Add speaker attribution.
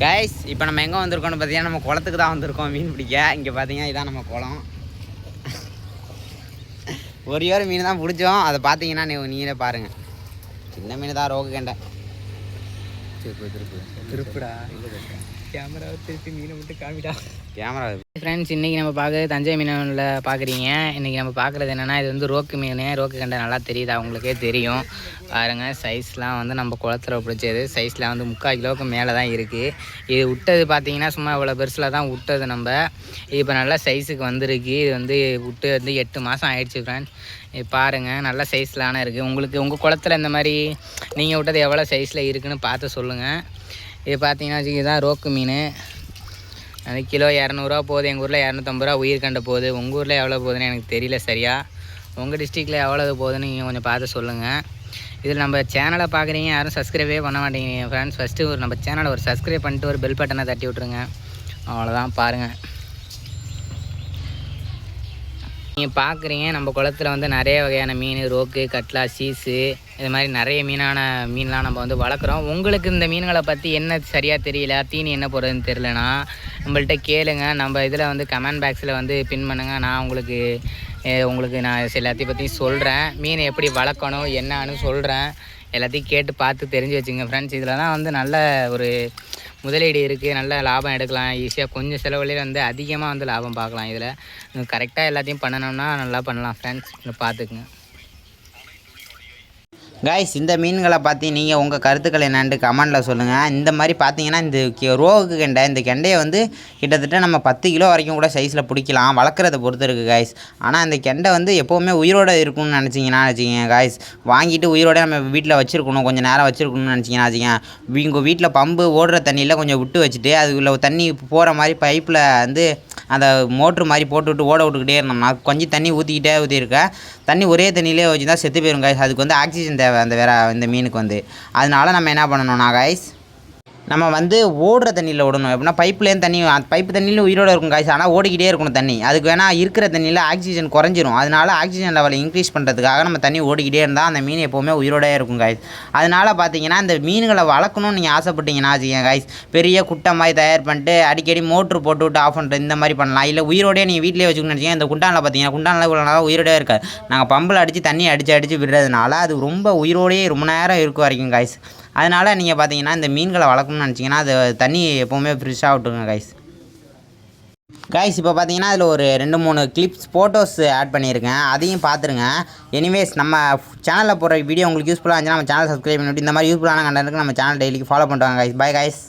Speaker 1: Guys இப்போ நம்ம எங்கே வந்திருக்கோம்னு பார்த்தீங்கன்னா நம்ம குளத்துக்கு தான் வந்திருக்கோம் மீன் பிடிக்க. இங்கே பார்த்தீங்கன்னா இதான் நம்ம குளம். ஒரு மீன் தான் பிடிச்சோம். அதை பார்த்தீங்கன்னா நீங்களே பாருங்கள். சின்ன மீன் தான், ரோகு கெண்டை.
Speaker 2: திருப்புடா கேமரா திருப்பி மீனை மட்டும் காமிடா.
Speaker 1: கேமரா
Speaker 2: ஃப்ரெண்ட்ஸ், இன்றைக்கி நம்ம பார்க்குறது தஞ்சை மீனில் பார்க்குறீங்க. இன்றைக்கி நம்ம பார்க்குறது என்னென்னா, இது வந்து ரோக்கு மீன். ரோக்கு கண்டை நல்லா தெரியுது, அவங்களுக்கே தெரியும் பாருங்கள். சைஸ்லாம் வந்து நம்ம குளத்தில் பிடிச்சது. சைஸ்லாம் வந்து 3/4 கிலோவுக்கு மேலே தான் இருக்குது. இது விட்டது பார்த்தீங்கன்னா சும்மா இவ்வளோ பெருசில் தான் விட்டது. நம்ம இப்போ நல்லா சைஸுக்கு வந்திருக்கு. இது வந்து விட்டு வந்து 8 மாதம் ஆயிடுச்சு ஃப்ரெண்ட்ஸ். இது பாருங்கள், நல்ல சைஸ்லான இருக்குது. உங்களுக்கு உங்கள் குளத்தில் இந்த மாதிரி நீங்கள் விட்டது எவ்வளோ சைஸில் இருக்குதுன்னு பார்த்து சொல்லுங்கள். இது பார்த்தீங்கன்னா இதுதான் ரோக்கு மீன். அது கிலோ 200 போகுது. எங்கள் ஊரில் 250 ரூபா உயிர் கண்டை போகுது. உங்கள் ஊரில் எவ்வளோ போகுதுன்னு எனக்கு தெரியல சரியா. உங்கள் டிஸ்ட்ரிக்டில் எவ்வளோ போகுதுன்னு நீங்கள் கொஞ்சம் பார்த்து சொல்லுங்கள். இதில் நம்ம சேனலை பார்க்குறீங்க, யாரும் சப்ஸ்கிரைபே பண்ண மாட்டேங்கிறீங்க ஃப்ரெண்ட்ஸ். ஃபஸ்ட்டு நம்ம சேனலை ஒரு சப்ஸ்கிரைப் பண்ணிட்டு ஒரு பெல் பட்டனை தட்டி விட்ருங்க. அவ்வளோதான் பாருங்கள். நீங்கள் பார்க்குறீங்க நம்ம குளத்தில் வந்து நிறைய வகையான மீன், ரோக்கு, கட்லா, சீஸு, இது மாதிரி நிறைய மீன்லாம் நம்ம வந்து வளர்க்குறோம். உங்களுக்கு இந்த மீன்களை பற்றி என்ன சரியாக தெரியல, தீனி என்ன போடுறதுன்னு தெரிலனா நம்மள்கிட்ட கேளுங்க. நம்ம இதில் வந்து கமெண்ட் பாக்ஸில் வந்து பின் பண்ணுங்கள். நான் உங்களுக்கு நான் எல்லாத்தையும் பற்றி சொல்கிறேன். மீன் எப்படி வளர்க்கணும் என்னன்னு சொல்கிறேன். எல்லாத்தையும் கேட்டு பார்த்து தெரிஞ்சு வச்சுங்க ஃப்ரெண்ட்ஸ். இதில் தான் வந்து நல்ல ஒரு முதலீடு இருக்குது. நல்ல லாபம் எடுக்கலாம் ஈஸியாக. கொஞ்சம் செலவுலேயே வந்து அதிகமாக வந்து லாபம் பார்க்கலாம். இதில் கரெக்டாக எல்லாத்தையும் பண்ணணும்னா நல்லா பண்ணலாம் ஃப்ரெண்ட்ஸ். பார்த்துக்குங்க.
Speaker 1: கைஸ், இந்த மீன்களை பார்த்து நீங்கள் உங்கள் கருத்துக்கள் என்னான்ட்டு கமெண்டில் சொல்லுங்கள். இந்த மாதிரி பார்த்தீங்கன்னா இந்த ரோகு கெண்டை, இந்த கெண்டையை வந்து கிட்டத்தட்ட நம்ம 10 கிலோ வரைக்கும் கூட சைஸில் பிடிக்கலாம், வளர்க்குறத பொறுத்து இருக்குது கைஸ். ஆனால் இந்த கெண்டை வந்து எப்போவுமே உயிரோடு இருக்கணும்னு நினச்சிங்கன்னா வச்சுக்கிங்க கைஸ். வாங்கிட்டு உயிரோட நம்ம வீட்டில் வச்சுருக்கணும், கொஞ்சம் நேரம் வச்சுருக்கணும்னு நினச்சிங்கன்னா வச்சுக்கங்க. உங்கள் வீட்டில் பம்பு ஓடுற தண்ணியில் கொஞ்சம் விட்டு வச்சுட்டு அதுக்குள்ளே தண்ணி போகிற மாதிரி பைப்பில் வந்து அந்த மோட்ரு மாதிரி போட்டுவிட்டு ஓட விட்டுக்கிட்டே இருந்தோம்னா கொஞ்சம் தண்ணி ஊற்றிருக்க தண்ணி ஒரே தண்ணியிலே வச்சு தான் செத்து போயிடும் கைஸ். அதுக்கு வந்து ஆக்சிஜன் தேவை இந்த மீனுக்கு வந்து. அதனால நம்ம என்ன பண்ணணும்னா கைஸ், நம்ம வந்து ஓடுற தண்ணியில் விடணும். எப்படின்னா பைப்புலேருந்து தண்ணி, பைப்பு தண்ணியில் உயிரோடு இருக்கும் கைஸ். ஆனால் ஓடிக்கிட்டே இருக்கணும் தண்ணி. அதுக்கு வேணால் இருக்கிற தண்ணியில் ஆக்சிஜன் குறைஞ்சிரும். அதனால ஆக்சிஜன் லெவலை இன்க்ரீஸ் பண்ணுறதுக்காக நம்ம தண்ணி ஓடிக்கிட்டே இருந்தால் அந்த மீன் எப்போவுமே உயிரோடே இருக்கும் கைஸ். அதனால் பார்த்தீங்கன்னா இந்த மீன்களை வளர்க்கணும்னு நீங்கள் ஆசைப்பட்டீங்கன்னா வச்சுக்கங்க கைஸ், பெரிய குட்டை மாதிரி தயார் பண்ணிட்டு அடிக்கடி மோட்ரு போட்டு விட்டு ஆஃப் பண்ணுறது இந்த மாதிரி பண்ணலாம். இல்லை உயிரோடே நீங்கள் வீட்டிலே வச்சுக்கணும்னு வச்சுக்கோங்க. இந்த குண்டானில் பார்த்தீங்கன்னா குண்டானில் இவ்வளோ நேரம் உயிரோடே இருக்காது. நாங்கள் பம்பில் அடித்து தண்ணி அடித்து விடுறதுனால அது ரொம்ப உயிரோடையே ரொம்ப நேரம் இருக்கும் வரைக்கும் கைஸ். அதனால் நீங்கள் பார்த்தீங்கன்னா இந்த மீன்களை வளர்க்கணும்னு நினச்சிங்கன்னா அது தண்ணி எப்போவுமே ஃப்ரெஷ்ஷாக விட்டுருங்க கைஸ். இப்போ பார்த்தீங்கன்னா அதில் ஒரு 2-3 கிளிப்ஸ் ஃபோட்டோஸ் ஆட் பண்ணியிருக்கேன், அதையும் பார்த்துருங்க. எனிவேஸ், நம்ம சேனலில் போகிற வீடியோ உங்களுக்கு யூஸ்ஃபுல்லாக இருந்துச்சுன்னா நம்ம சேனல் சப்ஸ்கிரைப் பண்ணிவிட்டு இந்த மாதிரி யூஸ்ஃபுல்லான கண்டென்ட்டுக்கு நம்ம சேனல் டெய்லிக்கு ஃபாலோ பண்ணுவாங்க கைஸ். Bye guys.